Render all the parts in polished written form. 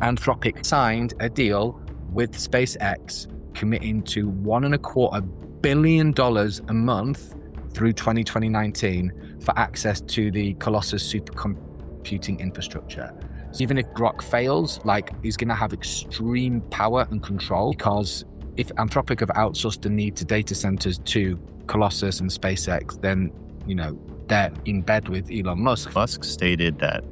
Anthropic signed a deal with SpaceX committing to $1.25 billion a month through 2019 for access to the Colossus supercomputing infrastructure. So even if Grok fails, he's going to have extreme power and control, because if Anthropic have outsourced the need to data centers to Colossus and SpaceX, then, they're in bed with Elon Musk. Musk stated that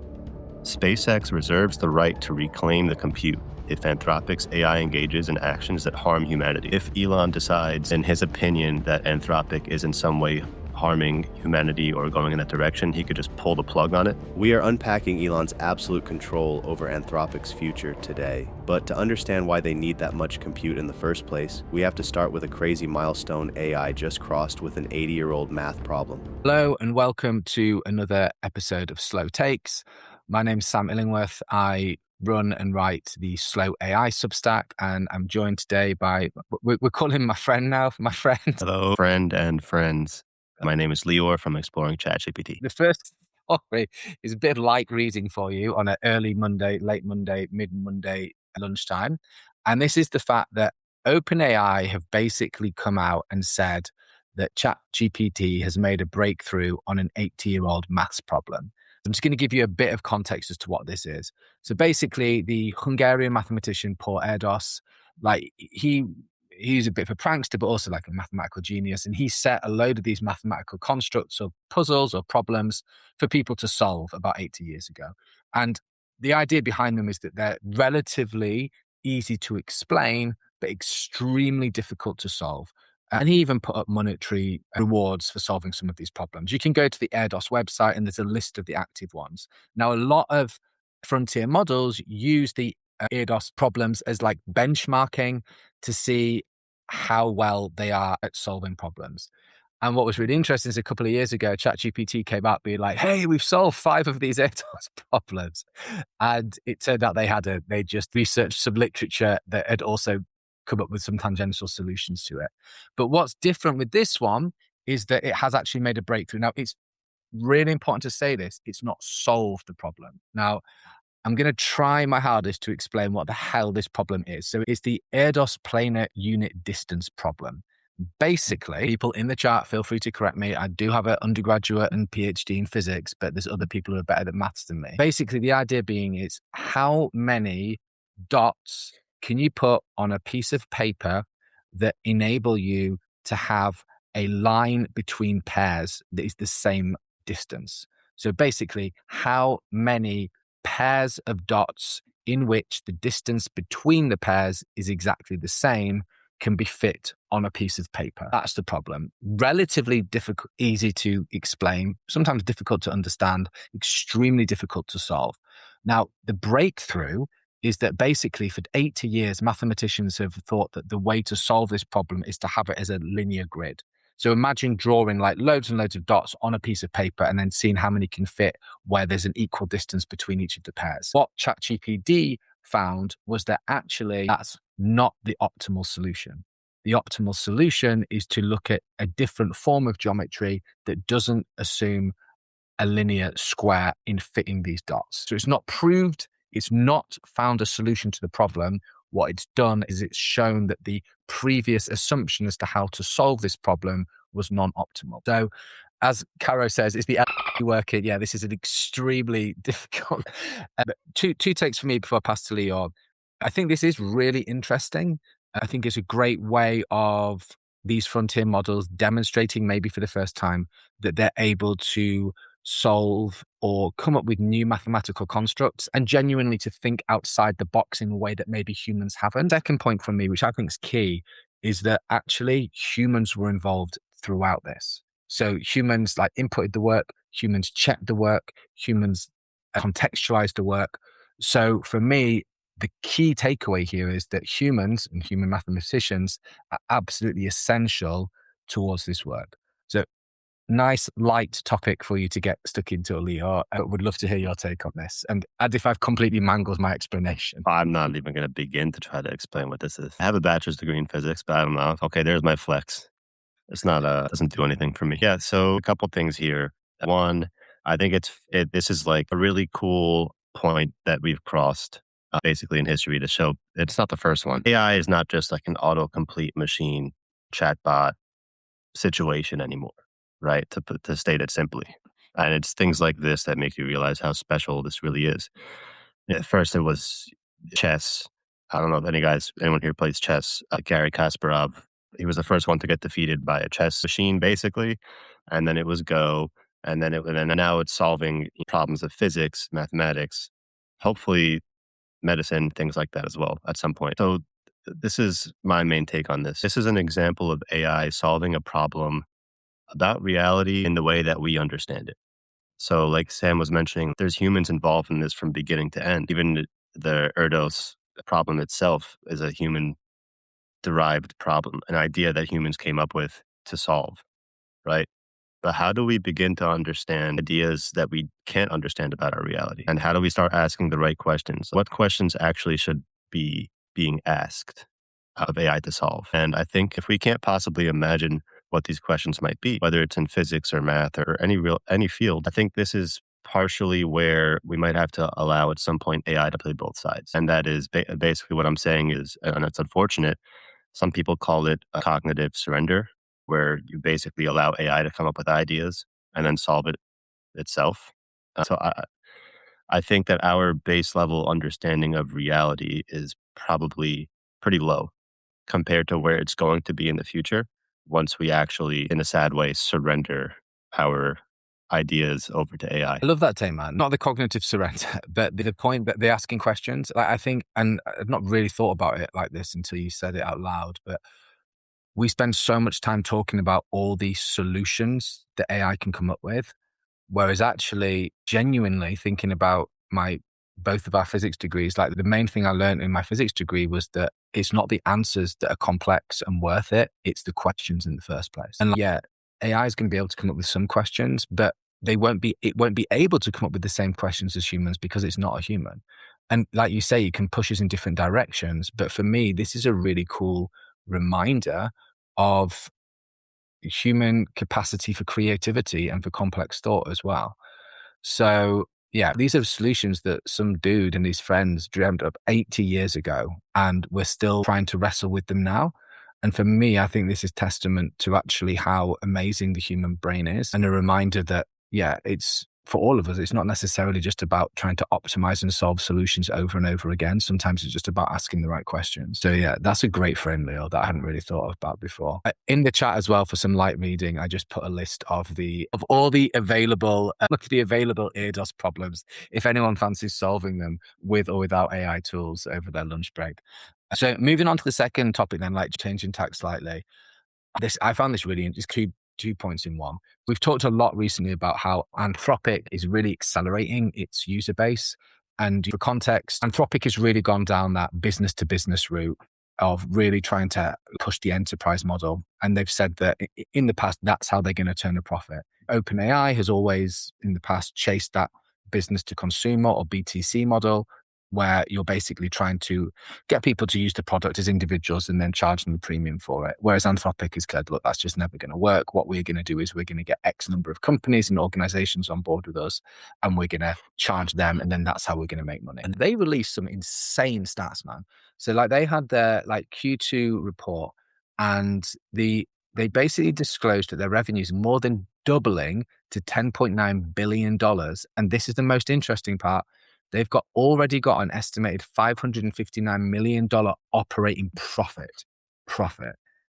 SpaceX reserves the right to reclaim the compute if Anthropic's AI engages in actions that harm humanity. If Elon decides, in his opinion, that Anthropic is in some way harming humanity or going in that direction, he could just pull the plug on it. We are unpacking Elon's absolute control over Anthropic's future today. But to understand why they need that much compute in the first place, we have to start with a crazy milestone AI just crossed with an 80-year-old math problem. Hello and welcome to another episode of Slow Takes. My name's Sam Illingworth. I run and write the Slow AI Substack, and I'm joined today by, we're calling him my friend now, my friend. Hello, friend and friends. My name is Leor from Exploring ChatGPT. The first story is a bit of light reading for you on an early Monday, late Monday, mid-Monday lunchtime. And this is the fact that OpenAI have basically come out and said that ChatGPT has made a breakthrough on an 80-year-old maths problem. I'm just going to give you a bit of context as to what this is. So basically, the Hungarian mathematician Paul Erdős, he's a bit of a prankster, but also like a mathematical genius. And he set a load of these mathematical constructs or puzzles or problems for people to solve about 80 years ago. And the idea behind them is that they're relatively easy to explain, but extremely difficult to solve. And he even put up monetary rewards for solving some of these problems. You can go to the Erdős website and there's a list of the active ones. Now, a lot of frontier models use the Erdős problems as like benchmarking to see how well they are at solving problems. And what was really interesting is a couple of years ago, ChatGPT came out being like, hey, we've solved 5 of these Erdős problems. And it turned out they just researched some literature that had also come up with some tangential solutions to it. But what's different with this one is that it has actually made a breakthrough. Now, it's really important to say this. It's not solved the problem. Now, I'm going to try my hardest to explain what the hell this problem is. So it's the Erdős planar unit distance problem. Basically, people in the chat, feel free to correct me. I do have an undergraduate and PhD in physics, but there's other people who are better at maths than me. Basically, the idea being is how many dots can you put on a piece of paper that enable you to have a line between pairs that is the same distance? So basically, how many pairs of dots in which the distance between the pairs is exactly the same can be fit on a piece of paper? That's the problem. Relatively difficult, easy to explain, sometimes difficult to understand, extremely difficult to solve. Now, the breakthrough is that basically for 80 years, mathematicians have thought that the way to solve this problem is to have it as a linear grid. So imagine drawing like loads and loads of dots on a piece of paper and then seeing how many can fit where there's an equal distance between each of the pairs. What ChatGPT found was that actually that's not the optimal solution. The optimal solution is to look at a different form of geometry that doesn't assume a linear square in fitting these dots. So it's not proved, it's not found a solution to the problem. What it's done is it's shown that the previous assumption as to how to solve this problem was non-optimal. So as Caro says, it's the working. Yeah, this is an extremely difficult. Two takes for me before I pass to Leor. I think this is really interesting. I think it's a great way of these frontier models demonstrating maybe for the first time that they're able to solve or come up with new mathematical constructs and genuinely to think outside the box in a way that maybe humans haven't. Second point from me, which I think is key, is that actually humans were involved throughout this. So humans inputted the work, humans checked the work, humans contextualized the work. So for me, the key takeaway here is that humans and human mathematicians are absolutely essential towards this work. So nice light topic for you to get stuck into, Leor. I would love to hear your take on this. And as if I've completely mangled my explanation. I'm not even going to begin to try to explain what this is. I have a bachelor's degree in physics, but I don't know. Okay, there's my flex. It's not, doesn't do anything for me. Yeah, so a couple things here. One, I think this is like a really cool point that we've crossed basically in history to show it's not the first one. AI is not just like an autocomplete machine chatbot situation anymore, right? To state it simply. And it's things like this that make you realize how special this really is. At first, it was chess. I don't know if anyone here plays chess. Gary Kasparov, he was the first one to get defeated by a chess machine, basically. And then it was Go. And now it's solving problems of physics, mathematics, hopefully medicine, things like that as well at some point. So this is my main take on this. This is an example of AI solving a problem about reality in the way that we understand it. So, like Sam was mentioning, there's humans involved in this from beginning to end. Even the Erdős problem itself is a human derived problem, an idea that humans came up with to solve, right? But how do we begin to understand ideas that we can't understand about our reality? And how do we start asking the right questions? What questions actually should be being asked of AI to solve? And I think if we can't possibly imagine what these questions might be, whether it's in physics or math or any field, I think this is partially where we might have to allow at some point AI to play both sides. And that is basically what I'm saying is, and it's unfortunate, some people call it a cognitive surrender, where you basically allow AI to come up with ideas and then solve it itself. So I think that our base level understanding of reality is probably pretty low compared to where it's going to be in the future once we actually, in a sad way, surrender our ideas over to AI. I love that take, man. Not the cognitive surrender, but the point that they're asking questions. Like, I think, and I've not really thought about it like this until you said it out loud, but we spend so much time talking about all these solutions that AI can come up with, whereas actually genuinely thinking about both of our physics degrees, like the main thing I learned in my physics degree was that it's not the answers that are complex and worth it, it's the questions in the first place. And yeah, AI is going to be able to come up with some questions, but it won't be able to come up with the same questions as humans because it's not a human. And like you say, you can push us in different directions. But for me, this is a really cool reminder of human capacity for creativity and for complex thought as well. So yeah, these are solutions that some dude and his friends dreamt up 80 years ago, and we're still trying to wrestle with them now. And for me, I think this is testament to actually how amazing the human brain is, and a reminder that, yeah, it's for all of us, it's not necessarily just about trying to optimize and solve solutions over and over again. Sometimes it's just about asking the right questions. So yeah, that's a great frame, Leo, that I hadn't really thought about before. In the chat as well, for some light reading, I just put a list of all the available, look at the available Erdős problems, if anyone fancies solving them with or without AI tools over their lunch break. So moving on to the second topic then, like changing tack slightly. I found this really interesting. Two points in one. We've talked a lot recently about how Anthropic is really accelerating its user base. And for context, Anthropic has really gone down that business to business route of really trying to push the enterprise model. And they've said that in the past, that's how they're going to turn a profit. OpenAI has always in the past chased that business to consumer or BTC model, where you're basically trying to get people to use the product as individuals and then charge them the premium for it. Whereas Anthropic has said, look, that's just never going to work. What we're going to do is we're going to get X number of companies and organizations on board with us, and we're going to charge them, and then that's how we're going to make money. And they released some insane stats, man. So like they had their like Q2 report, and they basically disclosed that their revenue is more than doubling to $10.9 billion. And this is the most interesting part. They've already got an estimated $559 million operating profit.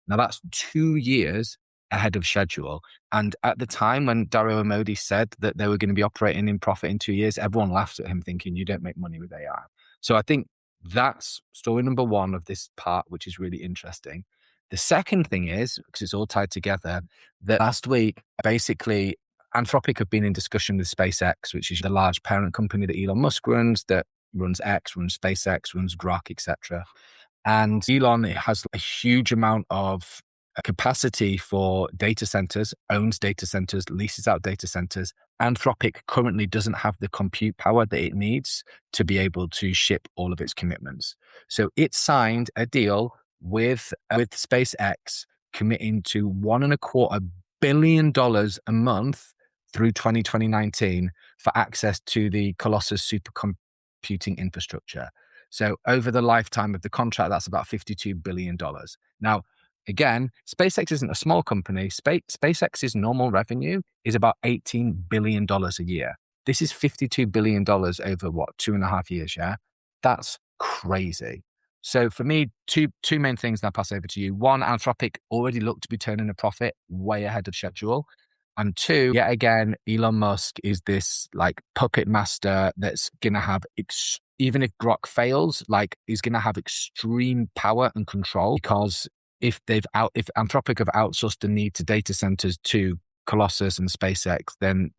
Now that's 2 years ahead of schedule. And at the time when Dario Modi said that they were going to be operating in profit in 2 years, everyone laughed at him thinking you don't make money with AI. So I think that's story number one of this part, which is really interesting. The second thing is, because it's all tied together, that last week, basically, Anthropic have been in discussion with SpaceX, which is the large parent company that Elon Musk runs, that runs X, runs SpaceX, runs Grok, etc. And Elon has a huge amount of capacity for data centers, owns data centers, leases out data centers. Anthropic currently doesn't have the compute power that it needs to be able to ship all of its commitments. So it signed a deal with SpaceX committing to $1.25 billion a month through 2019 for access to the Colossus supercomputing infrastructure. So over the lifetime of the contract, that's about $52 billion. Now, again, SpaceX isn't a small company. SpaceX's normal revenue is about $18 billion a year. This is $52 billion over what, 2.5 years, yeah? That's crazy. So for me, two main things, and I'll pass over to you. One, Anthropic already looked to be turning a profit way ahead of schedule. And two, yet again, Elon Musk is this like puppet master that's going to have, even if Grok fails, like he's going to have extreme power and control, because if Anthropic have outsourced the need to data centers to Colossus and SpaceX, then,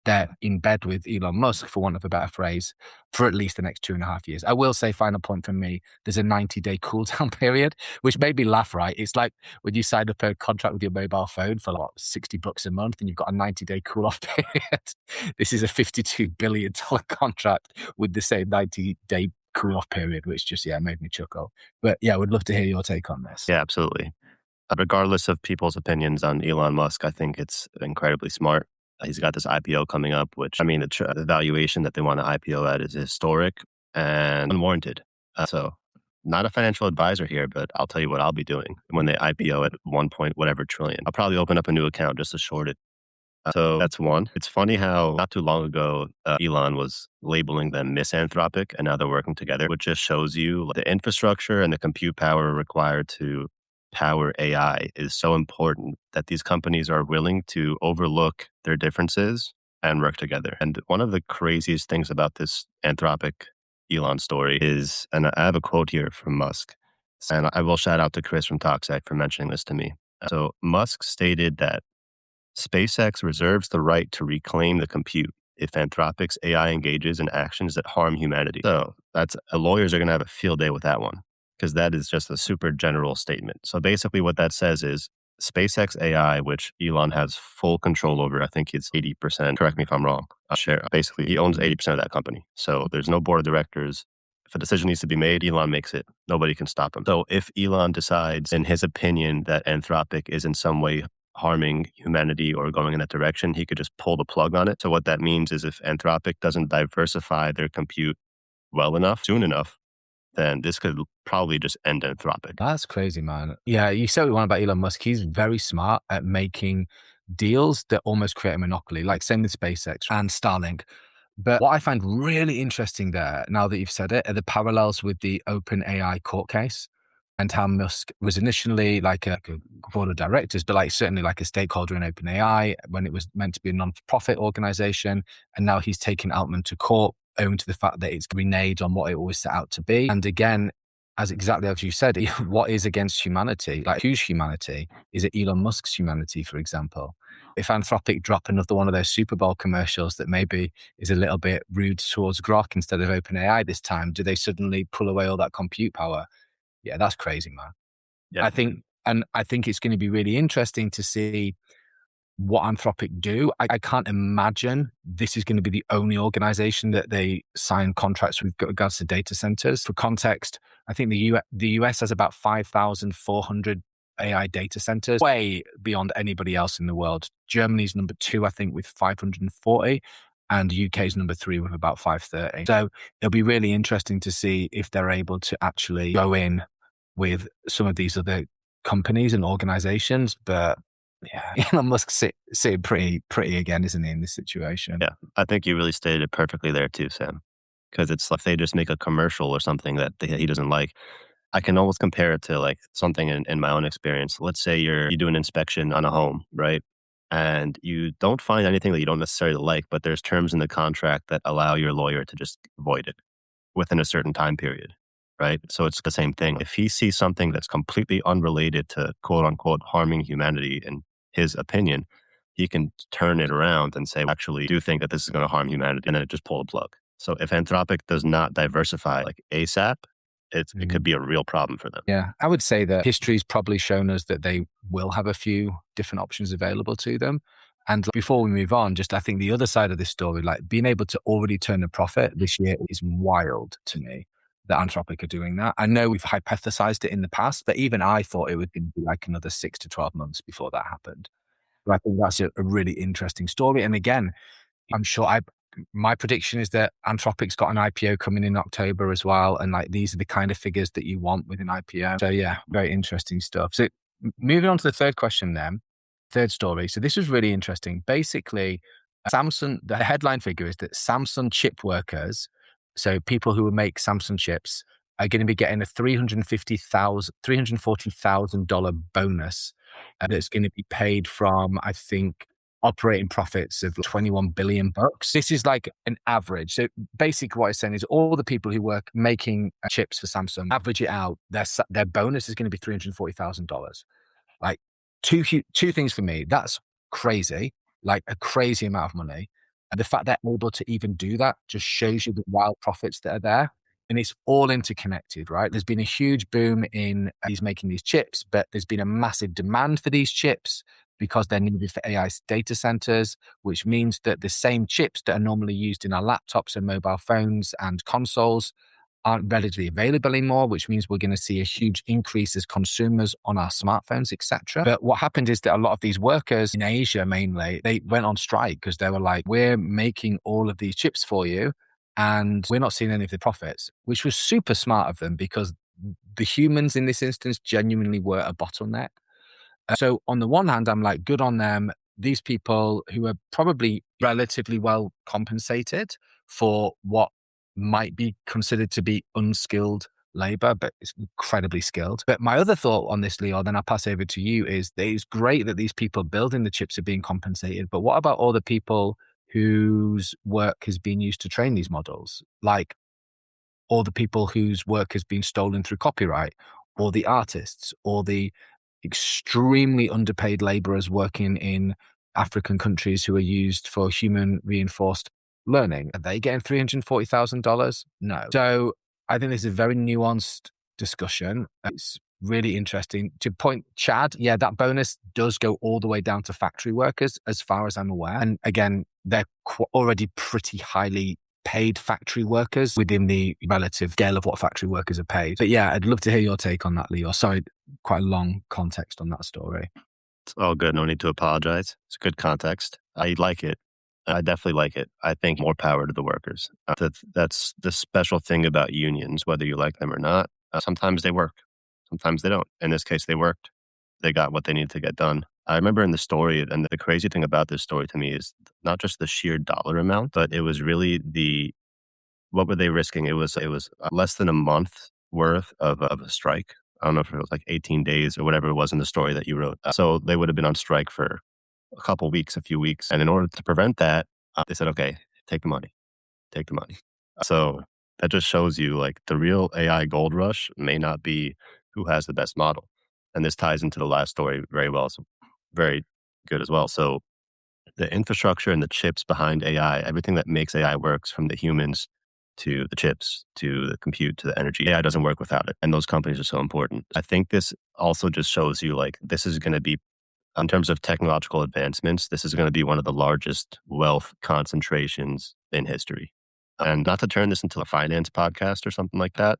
they're in bed with Elon Musk, for want of a better phrase, for at least the next 2.5 years. I will say, final point from me, there's a 90-day cool down period, which made me laugh, right? It's like when you sign up a contract with your mobile phone for like $60 a month and you've got a 90-day cool off period. This is a $52 billion contract with the same 90-day cool off period, which just, made me chuckle. But yeah, I would love to hear your take on this. Yeah, absolutely. Regardless of people's opinions on Elon Musk, I think it's incredibly smart. He's got this IPO coming up, which, I mean, the valuation that they want to IPO at is historic and unwarranted. So not a financial advisor here, but I'll tell you what I'll be doing when they IPO at 1 point whatever trillion. I'll probably open up a new account just to short it. So that's one. It's funny how not too long ago, Elon was labeling them misanthropic, and now they're working together, which just shows you the infrastructure and the compute power required to power AI is so important that these companies are willing to overlook their differences and work together. And one of the craziest things about this Anthropic Elon story is, and I have a quote here from Musk, and I will shout out to Chris from TalkSec for mentioning this to me. So Musk stated that SpaceX reserves the right to reclaim the compute if Anthropic's AI engages in actions that harm humanity. So lawyers are going to have a field day with that one, because that is just a super general statement. So basically what that says is SpaceX AI, which Elon has full control over, I think it's 80%, correct me if I'm wrong, share. Basically, he owns 80% of that company. So there's no board of directors. If a decision needs to be made, Elon makes it. Nobody can stop him. So if Elon decides, in his opinion, that Anthropic is in some way harming humanity or going in that direction, he could just pull the plug on it. So what that means is if Anthropic doesn't diversify their compute well enough, soon enough, then this could probably just end Anthropic. That's crazy, man. Yeah, you said what you want about Elon Musk. He's very smart at making deals that almost create a monopoly, like same with SpaceX and Starlink. But what I find really interesting there, now that you've said it, are the parallels with the OpenAI court case, and how Musk was initially like a board of directors, but like certainly like a stakeholder in OpenAI when it was meant to be a non-profit organization. And now he's taken Altman to court, owing to the fact that it's reneged on what it always set out to be. And again, exactly as you said, what is against humanity? Like, whose humanity? Is it Elon Musk's humanity, for example? If Anthropic drop another one of those Super Bowl commercials that maybe is a little bit rude towards Grok instead of OpenAI this time, do they suddenly pull away all that compute power? Yeah, that's crazy, man. Yeah. I think it's going to be really interesting to see what Anthropic do. I can't imagine this is going to be the only organization that they sign contracts with regards to data centers. For context, I think the US has about 5,400 AI data centers, way beyond anybody else in the world. Germany's number 2, I think, with 540. And the UK's number 3 with about 530. So it'll be really interesting to see if they're able to actually go in with some of these other companies and organizations. But yeah, Elon Musk sitting pretty again, isn't he, in this situation? Yeah, I think you really stated it perfectly there too, Sam. Because it's like they just make a commercial or something that he doesn't like. I can almost compare it to like something in my own experience. Let's say you do an inspection on a home, right? And you don't find anything that you don't necessarily like, but there's terms in the contract that allow your lawyer to just void it within a certain time period, right? So it's the same thing. If he sees something that's completely unrelated to quote unquote harming humanity in his opinion, he can turn it around and say, actually, do think that this is going to harm humanity, and then just pull the plug. So if Anthropic does not diversify like ASAP, it could be a real problem for them. Yeah, I would say that history's probably shown us that they will have a few different options available to them. And before we move on, just I think the other side of this story, like being able to already turn a profit this year is wild to me that Anthropic are doing that. I know we've hypothesized it in the past, but even I thought it would be like another 6 to 12 months before that happened. But I think that's a really interesting story. And again, I'm sure my prediction is that Anthropic's got an IPO coming in October as well. And like, these are the kind of figures that you want with an IPO. So yeah, very interesting stuff. So moving on to the third question then, third story. So this was really interesting. Basically, Samsung, the headline figure is that Samsung chip workers, so people who make Samsung chips, are going to be getting a $340,000 bonus that's going to be paid from, I think, operating profits of 21 billion bucks. This is like an average. So basically what it's saying is all the people who work making chips for Samsung, average it out, their bonus is going to be $340,000. Like two things for me. That's crazy, like a crazy amount of money. And the fact they're able to even do that just shows you the wild profits that are there. And it's all interconnected, right? There's been a huge boom in these making these chips, but there's been a massive demand for these chips because they're needed for AI data centers, which means that the same chips that are normally used in our laptops and mobile phones and consoles aren't readily available anymore, which means we're going to see a huge increase as consumers on our smartphones, etc. But what happened is that a lot of these workers in Asia mainly, they went on strike because they were like, we're making all of these chips for you and we're not seeing any of the profits, which was super smart of them because the humans in this instance genuinely were a bottleneck. So on the one hand, I'm like, good on them. These people who are probably relatively well compensated for what might be considered to be unskilled labor, but it's incredibly skilled. But my other thought on this, Leo, then I'll pass over to you, is that it's great that these people building the chips are being compensated. But what about all the people whose work has been used to train these models? Like all the people whose work has been stolen through copyright, or the artists, or the extremely underpaid laborers working in African countries who are used for human reinforced learning. Are they getting $340,000? No. So I think this is a very nuanced discussion. It's really interesting. To point Chad, yeah, that bonus does go all the way down to factory workers, as far as I'm aware. And again, they're already pretty highly paid factory workers within the relative scale of what factory workers are paid. But yeah, I'd love to hear your take on that, Leo. Sorry, quite a long context on that story. It's all good. No need to apologize. It's good context. I like it. I definitely like it. I think more power to the workers. That's the special thing about unions, whether you like them or not. Sometimes they work. Sometimes they don't. In this case, they worked. They got what they needed to get done. I remember in the story, and the crazy thing about this story to me is not just the sheer dollar amount, but it was really what were they risking? It was less than a month worth of a strike. I don't know if it was like 18 days or whatever it was in the story that you wrote. So they would have been on strike for a couple weeks, a few weeks. And in order to prevent that, they said, okay, take the money, take the money. So that just shows you like the real AI gold rush may not be who has the best model. And this ties into the last story very well. So very good as well. So the infrastructure and the chips behind AI, everything that makes AI works, from the humans to the chips, to the compute, to the energy. AI doesn't work without it. And those companies are so important. I think this also just shows you like this is going to be, in terms of technological advancements, this is going to be one of the largest wealth concentrations in history. And not to turn this into a finance podcast or something like that,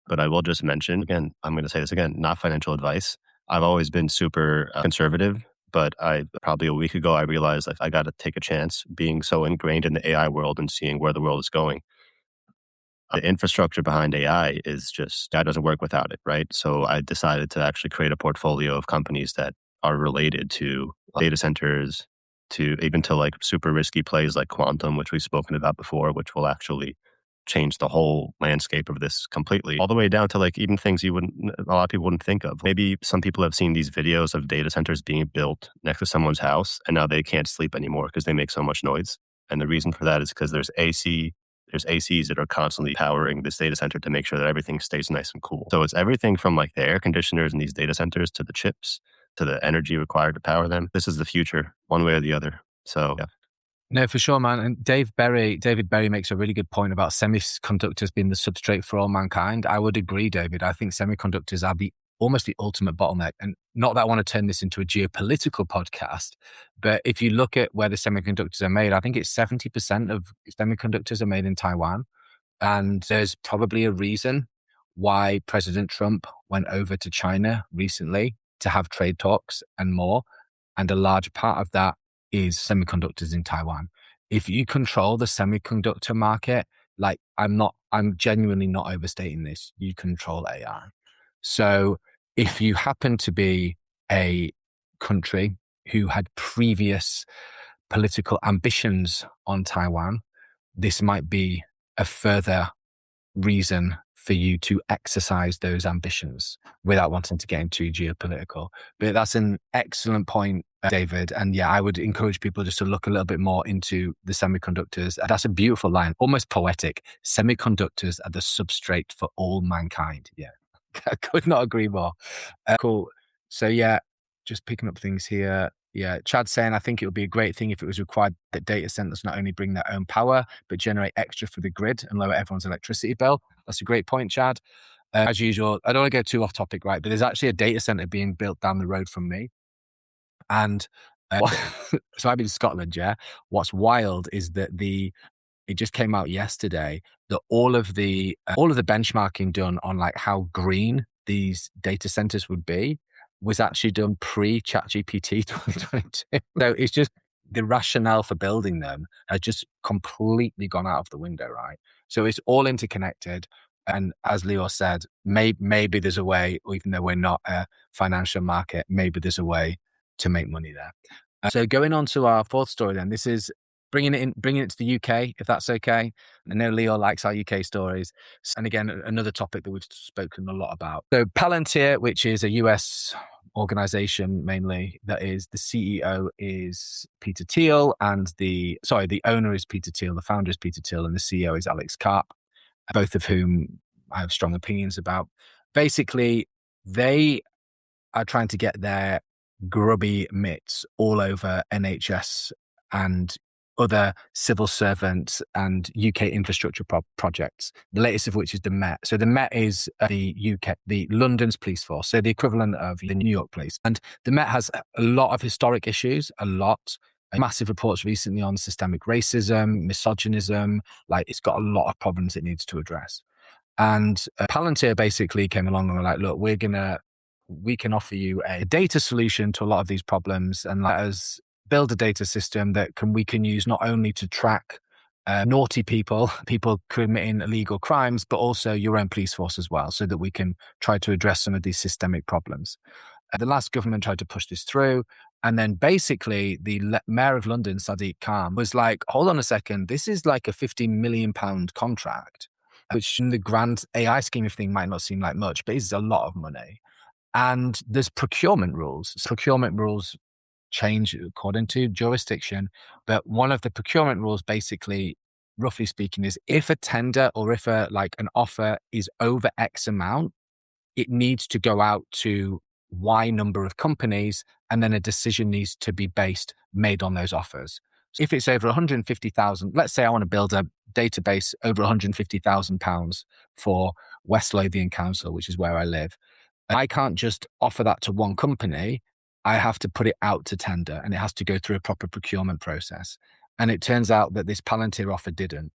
but I will just mention, again, I'm going to say this again, not financial advice. I've always been super conservative, but probably a week ago, I realized like I got to take a chance being so ingrained in the AI world and seeing where the world is going. The infrastructure behind AI is just, that doesn't work without it, right? So I decided to actually create a portfolio of companies that are related to data centers, to even to like super risky plays like quantum, which we've spoken about before, which will actually change the whole landscape of this completely, all the way down to like even things a lot of people wouldn't think of. Maybe some people have seen these videos of data centers being built next to someone's house and now they can't sleep anymore because they make so much noise. And the reason for that is because there's ACs that are constantly powering this data center to make sure that everything stays nice and cool. So it's everything from like the air conditioners in these data centers to the chips, to the energy required to power them. This is the future, one way or the other. So yeah. No, for sure, man. And David Berry makes a really good point about semiconductors being the substrate for all mankind. I would agree, David. I think semiconductors are almost the ultimate bottleneck. And not that I want to turn this into a geopolitical podcast, but if you look at where the semiconductors are made, I think it's 70% of semiconductors are made in Taiwan. And there's probably a reason why President Trump went over to China recently to have trade talks and more. And a large part of that is semiconductors in Taiwan. if you control the semiconductor market, like I'm genuinely not overstating this. You control AI. So if you happen to be a country who had previous political ambitions on Taiwan, this might be a further reason for you to exercise those ambitions without wanting to get into geopolitical. But that's an excellent point, David. And yeah, I would encourage people just to look a little bit more into the semiconductors. That's a beautiful line, almost poetic. Semiconductors are the substrate for all mankind. Yeah, I could not agree more. Cool. So yeah, just picking up things here. Yeah, Chad's saying, I think it would be a great thing if it was required that data centers not only bring their own power, but generate extra for the grid and lower everyone's electricity bill. That's a great point, Chad. As usual, I don't want to go too off topic, right? But there's actually a data center being built down the road from me. And so I'm in Scotland, yeah. What's wild is that it just came out yesterday that all of the benchmarking done on like how green these data centers would be was actually done pre ChatGPT 2022. So it's just the rationale for building them has just completely gone out of the window, right? So it's all interconnected. And as Leor said, maybe there's a way, even though we're not a financial market, maybe there's a way to make money there. So going on to our fourth story then, this is bringing it to the UK, if that's okay. I know Leo likes our UK stories. And again, another topic that we've spoken a lot about. So Palantir, which is a US organization mainly, that is the CEO is Peter Thiel and the owner is Peter Thiel, the founder is Peter Thiel, and the CEO is Alex Karp, both of whom I have strong opinions about. Basically, they are trying to get their grubby mitts all over NHS and other civil servants and UK infrastructure projects, the latest of which is the Met. So the Met is the London's police force, so the equivalent of the New York police. And the Met has a lot of historic issues, massive reports recently on systemic racism, misogynism, like it's got a lot of problems it needs to address. And Palantir basically came along and were like, look, we can offer you a data solution to a lot of these problems and let us build a data system that we can use not only to track naughty people committing illegal crimes, but also your own police force as well, so that we can try to address some of these systemic problems. The last government tried to push this through. And then basically the mayor of London, Sadiq Khan, was like, hold on a second, this is like a £50 million contract, which in the grand AI scheme of things might not seem like much, but it's a lot of money. And there's procurement rules. Procurement rules change according to jurisdiction. But one of the procurement rules, basically, roughly speaking, is if a tender or if an offer is over X amount, it needs to go out to Y number of companies, and then a decision needs to be made on those offers. So if it's over 150,000, let's say I want to build a database over £150,000 for West Lothian Council, which is where I live. I can't just offer that to one company. I have to put it out to tender, and it has to go through a proper procurement process. And it turns out that this Palantir offer didn't.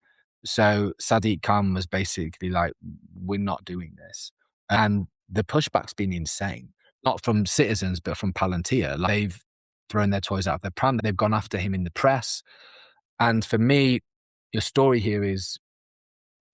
So Sadiq Khan was basically like, we're not doing this. And the pushback's been insane, not from citizens, but from Palantir. Like, they've thrown their toys out of their pram. They've gone after him in the press. And for me, your story here is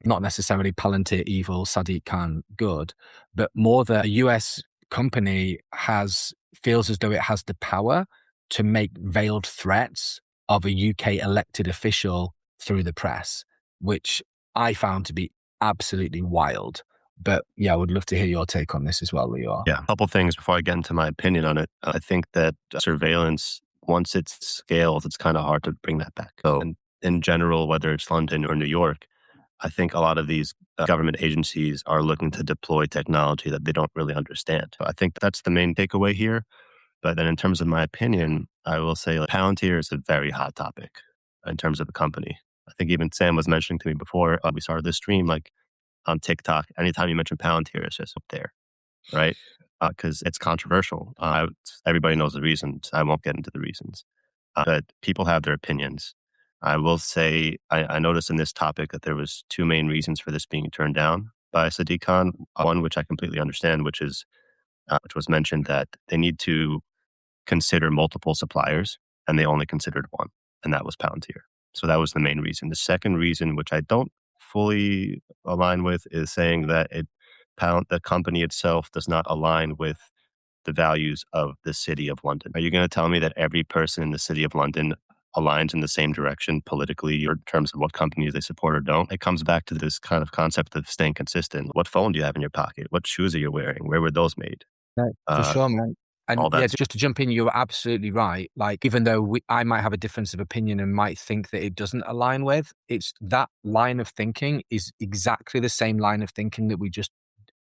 not necessarily Palantir evil, Sadiq Khan good, but more that a US company feels as though it has the power to make veiled threats of a UK elected official through the press, which I found to be absolutely wild. But yeah, I would love to hear your take on this as well, Leor. Yeah, a couple things before I get into my opinion on it. I think that surveillance, once it's scaled, it's kind of hard to bring that back. So in general, whether it's London or New York, I think a lot of these government agencies are looking to deploy technology that they don't really understand. I think that's the main takeaway here. But then in terms of my opinion, I will say Palantir is a very hot topic in terms of the company. I think even Sam was mentioning to me before we started this stream, like on TikTok, anytime you mention Palantir, it's just up there, right? Because it's controversial. Everybody knows the reasons. I won't get into the reasons. But people have their opinions. I will say, I noticed in this topic that there was two main reasons for this being turned down by Sadiq Khan. One, which I completely understand, which was mentioned that they need to consider multiple suppliers, and they only considered one, and that was Palantir. So that was the main reason. The second reason, which I don't fully align with, is saying that the company itself does not align with the values of the City of London. Are you going to tell me that every person in the City of London aligns in the same direction politically or in terms of what companies they support or don't? It comes back to this kind of concept of staying consistent. What phone do you have in your pocket? What shoes are you wearing? Where were those made? No, for Uh, sure, man. And all yeah, that. just to jump in, you're absolutely right. Like, even though I might have a difference of opinion and might think that it doesn't align with, it's that line of thinking is exactly the same line of thinking that we just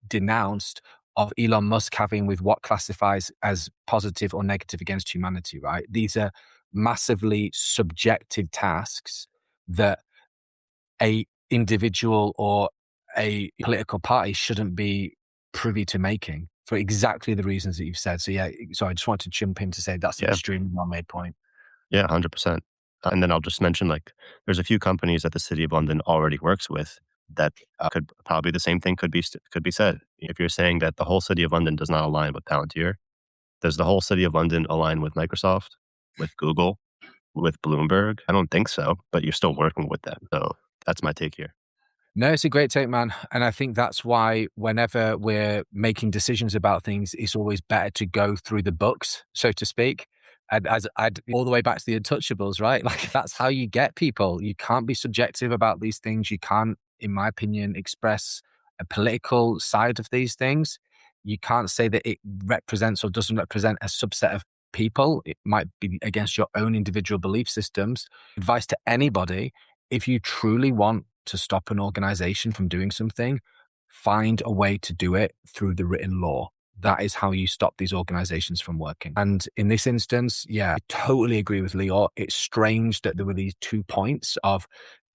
denounced of Elon Musk having with what classifies as positive or negative against humanity, right? These are massively subjective tasks that a individual or a political party shouldn't be privy to making for exactly the reasons that you've said. So yeah, so I just wanted to jump in to say that's an Yeah. extremely well-made point. Yeah, 100%. And then I'll just mention, like, there's a few companies that the City of London already works with that could probably the same thing could be said. If you're saying that the whole City of London does not align with Palantir, does the whole City of London align with Microsoft, with Google, with Bloomberg? I don't think so, but you're still working with them. So that's my take here. No, it's a great take, man. And I think that's why whenever we're making decisions about things, it's always better to go through the books, so to speak. And as I'd all the way back to the Untouchables, right? Like, that's how you get people. You can't be subjective about these things. You can't, in my opinion, express a political side of these things. You can't say that it represents or doesn't represent a subset of people. It might be against your own individual belief systems. Advice to anybody: if you truly want to stop an organization from doing something, find a way to do it through the written law. That is how you stop these organizations from working. And in this instance, yeah, I totally agree with Leor. It's strange that there were these 2 points of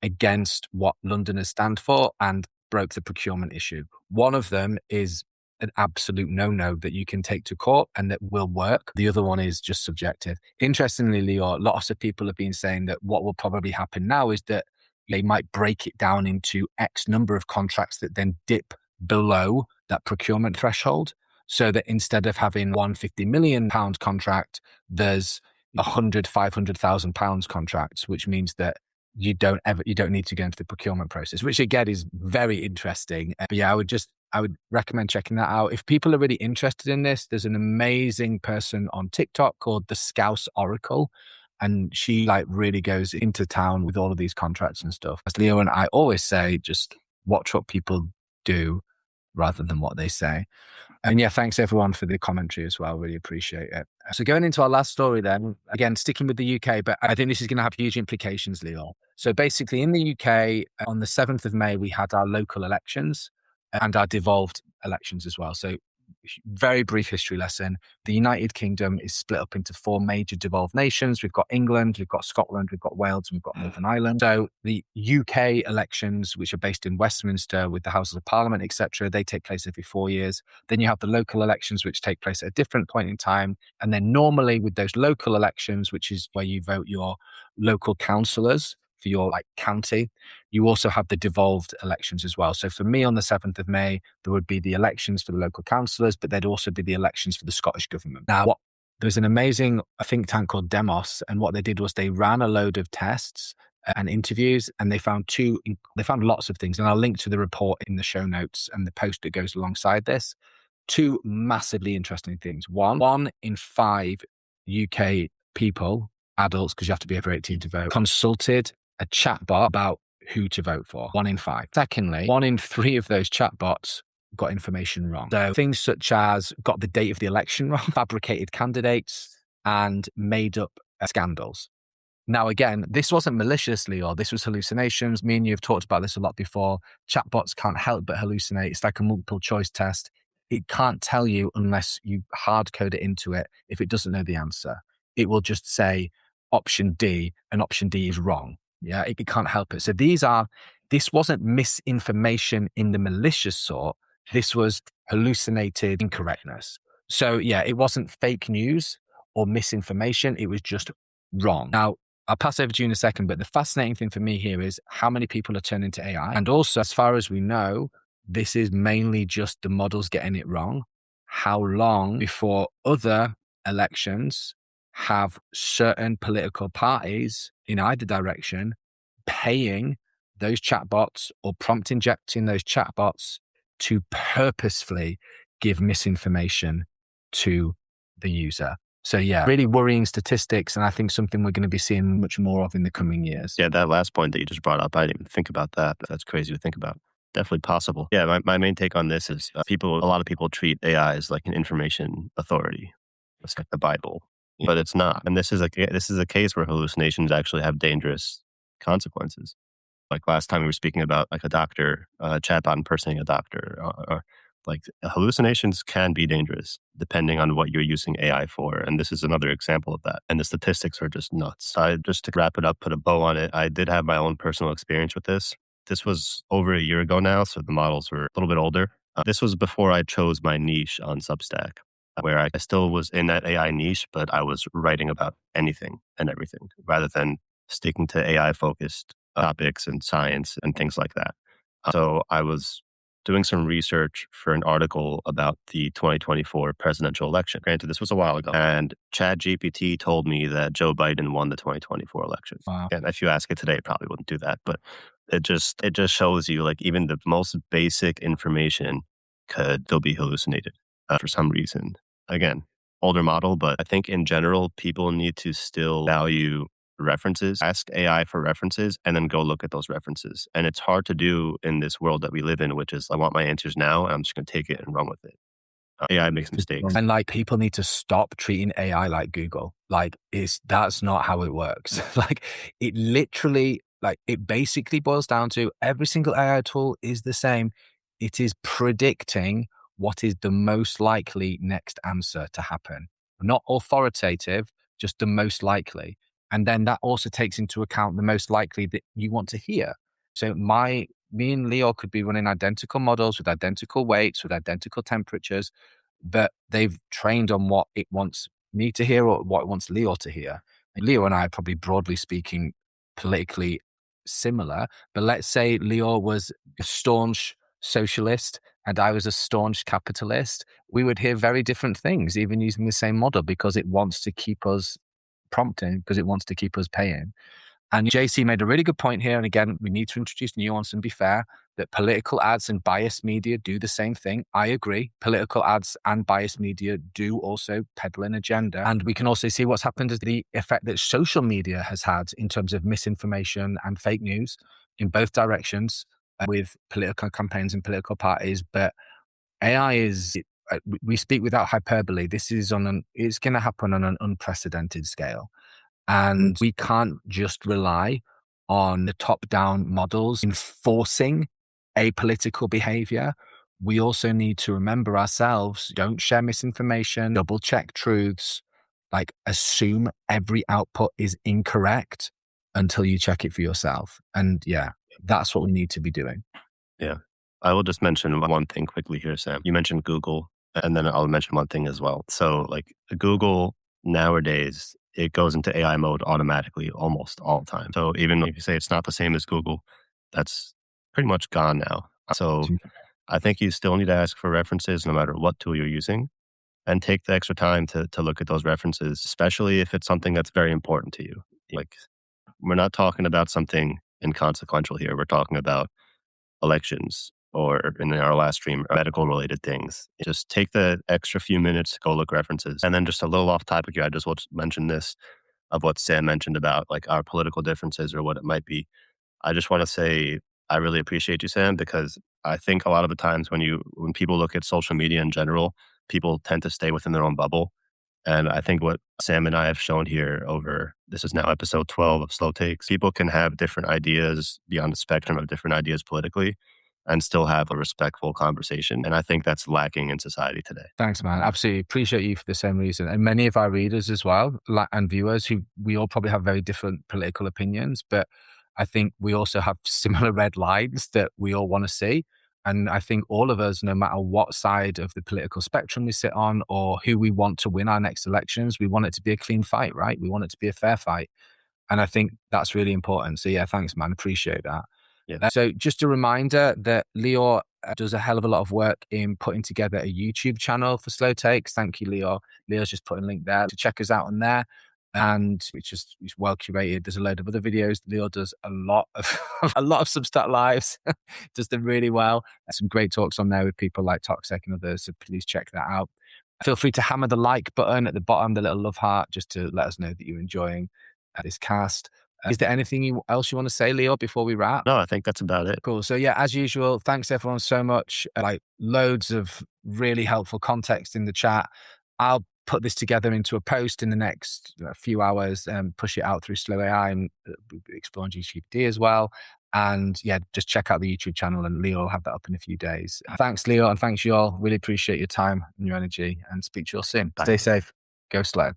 against what Londoners stand for and broke the procurement issue. One of them is an absolute no-no that you can take to court and that will work. The other one is just subjective. Interestingly, Leor, lots of people have been saying that what will probably happen now is that they might break it down into X number of contracts that then dip below that procurement threshold. So that instead of having one £50 million contract, there's 100, £500,000 contracts, which means that you don't need to go into the procurement process, which again is very interesting. But yeah, I would recommend checking that out. If people are really interested in this, there's an amazing person on TikTok called the Scouse Oracle. And she like really goes into town with all of these contracts and stuff. As Leo and I always say, just watch what people do rather than what they say. And yeah, thanks everyone for the commentary as well. Really appreciate it. So going into our last story then, again, sticking with the UK, but I think this is going to have huge implications, Leo. So basically in the UK, on the 7th of May, we had our local elections and our devolved elections as well. So very brief history lesson. The United Kingdom is split up into 4 major devolved nations. We've got England, we've got Scotland, we've got Wales, and we've got Northern Ireland. So the UK elections, which are based in Westminster with the Houses of Parliament, etc., they take place every 4 years. Then you have the local elections, which take place at a different point in time. And then normally with those local elections, which is where you vote your local councillors for your like county, you also have the devolved elections as well. So for me on the 7th of May, there would be the elections for the local councillors, but there'd also be the elections for the Scottish government. Now, there's an amazing think tank called Demos, and what they did was they ran a load of tests and interviews, and they found lots of things. And I'll link to the report in the show notes and the post that goes alongside this. 2 massively interesting things. One in 5 UK people, adults, because you have to be over 18 to vote, consulted a chatbot about who to vote for. 1 in 5. Secondly, 1 in 3 of those chatbots got information wrong. So things such as got the date of the election wrong, fabricated candidates, and made up scandals. Now, again, this wasn't maliciously, or this was hallucinations. Me and you have talked about this a lot before. Chatbots can't help but hallucinate. It's like a multiple choice test. It can't tell you unless you hard code it into it if it doesn't know the answer. It will just say option D, and option D is wrong. Yeah, it can't help it. So this wasn't misinformation in the malicious sort. This was hallucinated incorrectness. So yeah, it wasn't fake news or misinformation. It was just wrong. Now, I'll pass over to you in a second, but the fascinating thing for me here is how many people are turning to AI. And also, as far as we know, this is mainly just the models getting it wrong. How long before other elections have certain political parties in either direction paying those chatbots or prompt injecting those chatbots to purposefully give misinformation to the user. So yeah, really worrying statistics, and I think something we're going to be seeing much more of in the coming years. Yeah, that last point that you just brought up, I didn't even think about that. That's crazy to think about. Definitely possible. Yeah, my main take on this is a lot of people treat AI as like an information authority. It's like the Bible, but it's not. And this is a case where hallucinations actually have dangerous consequences. Like last time we were speaking about like a doctor, chatbot impersonating a doctor, or like hallucinations can be dangerous depending on what you're using AI for. And this is another example of that. And the statistics are just nuts. Just to wrap it up, put a bow on it, I did have my own personal experience with this. This was over a year ago now, so the models were a little bit older. This was before I chose my niche on Substack, where I still was in that AI niche, but I was writing about anything and everything rather than sticking to AI focused topics and science and things like that. So I was doing some research for an article about the 2024 presidential election. Granted, this was a while ago. And ChatGPT told me that Joe Biden won the 2024 election. Wow. And if you ask it today, it probably wouldn't do that. But it just shows you like even the most basic information could still be hallucinated for some reason. Again, older model, but I think in general, people need to still value references, ask AI for references, and then go look at those references. And it's hard to do in this world that we live in, which is I want my answers now, and I'm just going to take it and run with it. AI makes mistakes. And like people need to stop treating AI like Google. Like that's not how it works. Like it literally, like it basically boils down to every single AI tool is the same. It is predicting what is the most likely next answer to happen. Not authoritative, just the most likely. And then that also takes into account the most likely that you want to hear. So me and Leo could be running identical models with identical weights, with identical temperatures, but they've trained on what it wants me to hear or what it wants Leo to hear. And Leo and I are probably broadly speaking politically similar, but let's say Leo was a staunch socialist and I was a staunch capitalist. We would hear very different things, even using the same model, because it wants to keep us prompting, because it wants to keep us paying. And JC made a really good point here. And again, we need to introduce nuance and be fair that political ads and biased media do the same thing. I agree. Political ads and biased media do also peddle an agenda. And we can also see what's happened as the effect that social media has had in terms of misinformation and fake news in both directions with political campaigns and political parties. But AI we speak without hyperbole. This is it's going to happen on an unprecedented scale. And we can't just rely on the top-down models enforcing apolitical behavior. We also need to remember ourselves, don't share misinformation, double-check truths, like assume every output is incorrect until you check it for yourself. And yeah, that's what we need to be doing. Yeah. I will just mention one thing quickly here, Sam. You mentioned Google, and then I'll mention one thing as well. So like Google nowadays, it goes into AI mode automatically almost all the time. So even if you say it's not the same as Google, that's pretty much gone now. So I think you still need to ask for references no matter what tool you're using and take the extra time to look at those references, especially if it's something that's very important to you. Like we're not talking about something inconsequential here. We're talking about elections or in our last stream, medical related things. Just take the extra few minutes to go look references. And then just a little off topic here, I just want to mention this of what Sam mentioned about like our political differences or what it might be. I just want to say I really appreciate you, Sam, because I think a lot of the times when people look at social media in general, people tend to stay within their own bubble. And I think what Sam and I have shown here this is now episode 12 of Slow Takes, people can have different ideas beyond the spectrum of different ideas politically and still have a respectful conversation. And I think that's lacking in society today. Thanks, man. Absolutely. Appreciate you for the same reason. And many of our readers as well, and viewers who we all probably have very different political opinions, but I think we also have similar red lines that we all want to see. And I think all of us, no matter what side of the political spectrum we sit on or who we want to win our next elections, we want it to be a clean fight, right? We want it to be a fair fight. And I think that's really important. So yeah, thanks, man. Appreciate that. Yeah. So just a reminder that Leor does a hell of a lot of work in putting together a YouTube channel for Slow Takes. Thank you, Leor. Leor's just put a link there to check us out on there. and it's well curated. There's a load of other videos. Leo does a lot of a lot of Substack lives, does them really well. There's some great talks on there with people like Toxic and others. So please check that out. Feel free to hammer the like button at the bottom, the little love heart, just to let us know that you're enjoying this cast. Is there anything else you want to say, Leo, before we wrap? No, I think that's about it. Cool. So yeah, as usual, thanks everyone so much. Like loads of really helpful context in the chat. I'll put this together into a post in the next few hours and push it out through Slow AI and exploring GPT as well. And yeah, just check out the YouTube channel and Leo will have that up in a few days. Thanks, Leo, and thanks you all. Really appreciate your time and your energy and speak to you all soon. Bye. Stay safe. Go slow.